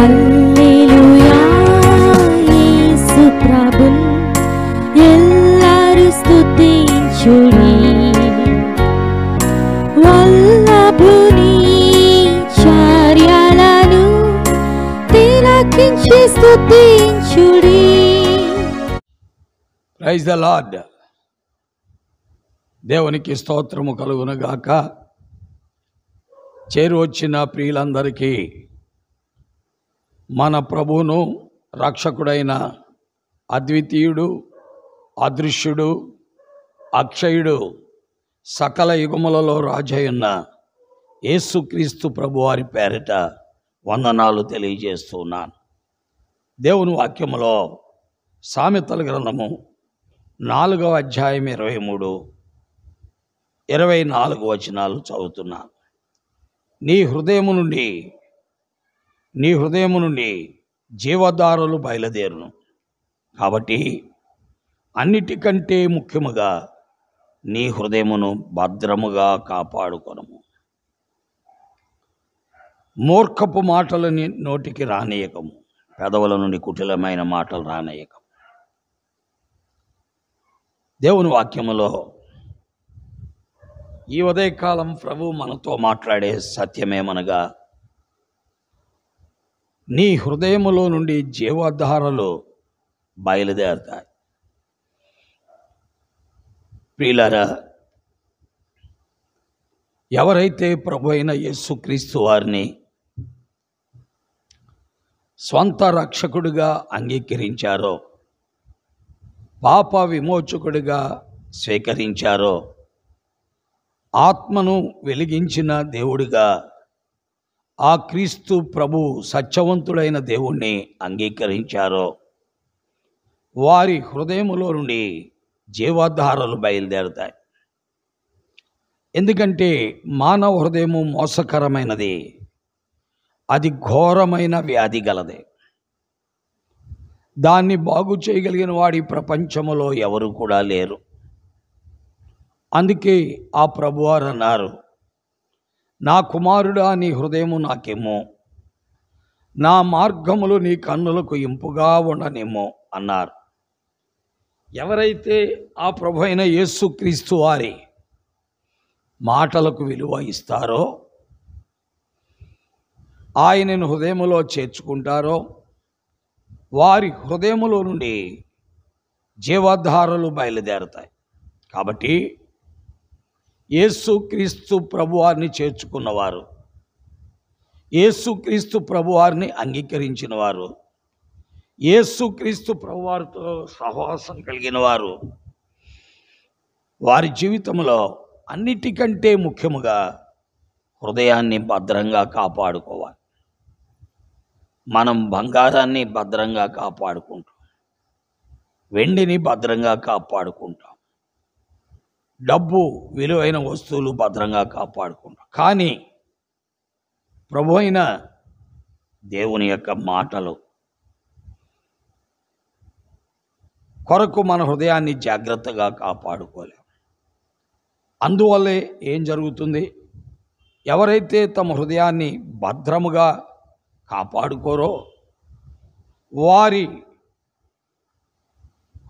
హల్లెలూయా యేసు ప్రభున్ ఎల్లరు స్తుతించుడి వల్లభుని చర్యలను తిలకించి స్తుతించుడి. Praise the lord. దేవునికి స్తోత్రము కలుగునగాక. చేరు వచ్చిన ప్రియులందరికీ మన ప్రభువును రక్షకుడైన అద్వితీయుడు, అదృశ్యుడు, అక్షయుడు, సకల యుగములలో రాజయ్యున్న యేసుక్రీస్తు ప్రభువారి పేరిట వందనాలు తెలియజేస్తున్నాను. దేవుని వాక్యములో సామెతల గ్రంథము 4వ అధ్యాయం 23, 24 వచనాలు చదువుతున్నాను. నీ హృదయము నుండి జీవధారలు బయలుదేరును. కాబట్టి అన్నిటికంటే ముఖ్యముగా నీ హృదయమును భద్రముగా కాపాడుకొనుము. మూర్ఖపు మాటలని నోటికి రానియకము, పెదవుల నుండి కుటిలమైన మాటలు రానియకము. దేవుని వాక్యములో ఈ ఉదయకాలం ప్రభు మనతో మాట్లాడే సత్యమేమనగా, నీ హృదయములో నుండి జీవధారలు బయలుదేరుతాయి. ప్రియులారా, ఎవరైతే ప్రభు అయిన యేసుక్రీస్తు వారిని స్వంత రక్షకుడిగా అంగీకరించారో, పాప విమోచకుడిగా స్వీకరించారో, ఆత్మను వెలిగించిన దేవుడిగా ఆ క్రీస్తు ప్రభు సత్యవంతుడైన దేవుణ్ణి అంగీకరించారో, వారి హృదయములో నుండి జీవధారలు బయలుదేరుతాయి. ఎందుకంటే మానవ హృదయము మోసకరమైనది, అది ఘోరమైన వ్యాధి గలదే. దాన్ని బాగు చేయగలిగిన వాడి ప్రపంచములో ఎవరు కూడా లేరు. అందుకే ఆ ప్రభువారు అన్నారు, నా కుమారుడా నీ హృదయము నాకేమో, నా మార్గములు నీ కన్నులకు ఇంపుగా ఉండనేమో అన్నారు. ఎవరైతే ఆ ప్రభు అయిన యేసుక్రీస్తు వారి మాటలకు విలువ ఇస్తారో, ఆయనను హృదయములో చేర్చుకుంటారో, వారి హృదయములో నుండి జీవధారలు బయలుదేరుతాయి. కాబట్టి యేసుక్రీస్తు ప్రభువారిని చేర్చుకున్నవారు, యేసుక్రీస్తు ప్రభువారిని అంగీకరించిన వారు, యేసుక్రీస్తు ప్రభువారితో సహవాసం కలిగిన వారు, వారి జీవితంలో అన్నిటికంటే ముఖ్యముగా హృదయాన్ని భద్రంగా కాపాడుకోవాలి. మనం బంగారాన్ని భద్రంగా కాపాడుకుంటాం, వెండిని భద్రంగా కాపాడుకుంటాం, డబ్బు విలువైన వస్తువులు భద్రంగా కాపాడుకుంటాం. కానీ ప్రభు అయిన దేవుని యొక్క మాటలు కొరకు మన హృదయాన్ని జాగ్రత్తగా కాపాడుకోలేం. అందువల్లే ఏం జరుగుతుంది? ఎవరైతే తమ హృదయాన్ని భద్రముగా కాపాడుకోరో, వారి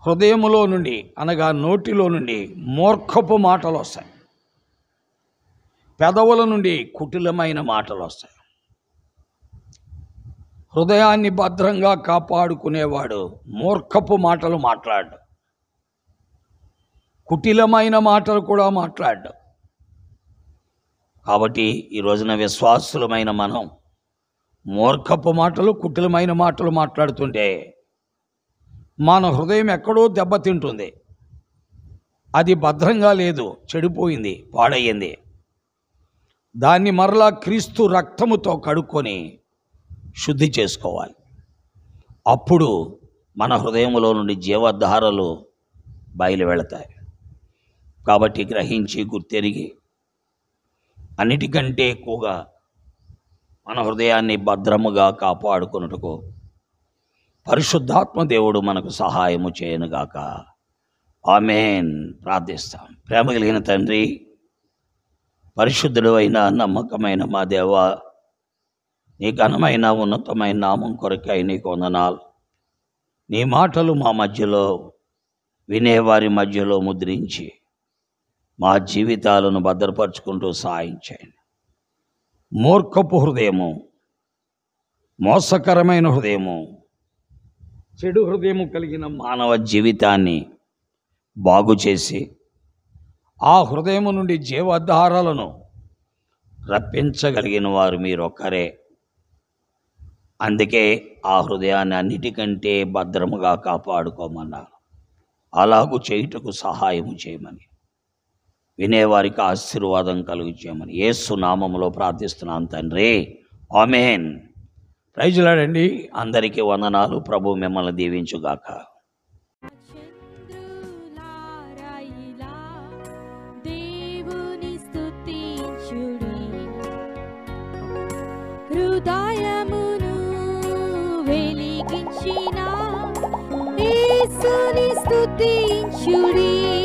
హృదయములో నుండి అనగా నోటిలో నుండి మూర్ఖపు మాటలు వస్తాయి, పెదవుల నుండి కుటిలమైన మాటలు వస్తాయి. హృదయాన్ని భద్రంగా కాపాడుకునేవాడు మూర్ఖపు మాటలు మాట్లాడు, కుటిలమైన మాటలు కూడా మాట్లాడు. కాబట్టి ఈ రోజున విశ్వాసులమైన మనం మూర్ఖపు మాటలు, కుటిలమైన మాటలు మాట్లాడుతుంటే మన హృదయం ఎక్కడో దెబ్బతింటుంది. అది భద్రంగా లేదు, చెడిపోయింది, పాడయ్యింది. దాన్ని మరలా క్రీస్తు రక్తముతో కడుక్కొని శుద్ధి చేసుకోవాలి. అప్పుడు మన హృదయములో నుండి జీవధారలు బయలు వెళతాయి. కాబట్టి గ్రహించి గుర్తెరిగి అన్నిటికంటే ఎక్కువగా మన హృదయాన్ని భద్రముగా కాపాడుకొనుటకు పరిశుద్ధాత్మ దేవుడు మనకు సహాయము చేయనుగాక. ఆమేన్. ప్రార్థిస్తాం. ప్రేమ కలిగిన తండ్రి, పరిశుద్ధుడు అయిన నమ్మకమైన మా దేవ, నీ ఘనమైన ఉన్నతమైన నామం కొరకై నీకు వందనాలు. నీ మాటలు మా మధ్యలో వినేవారి మధ్యలో ముద్రించి మా జీవితాలను భద్రపరుచుకుంటూ సాయం చేయండి. మూర్ఖపు హృదయము, మోసకరమైన హృదయము, చెడు హృదయము కలిగిన మానవ జీవితాన్ని బాగు చేసి ఆ హృదయము నుండి జీవధారాలను రప్పించగలిగిన వారు మీరొక్కరే. అందుకే ఆ హృదయాన్ని అన్నిటికంటే భద్రముగా కాపాడుకోమన్నారు. అలాగూ చేయుటకు సహాయము చేయమని, వినేవారికి ఆశీర్వాదం కలుగు చేయమని యేసు నామములో ప్రార్థిస్తున్నాను తండ్రి, ఆమేన్. ప్రైజులాడండి. అందరికీ వందనాలు. ప్రభు మిమ్మల్ని దీవించుగాక. చంద్రులారాయిలా దేవుని స్తుతించుడి, హృదయమును వెలిగించిన యేసుని స్తుతించుడి.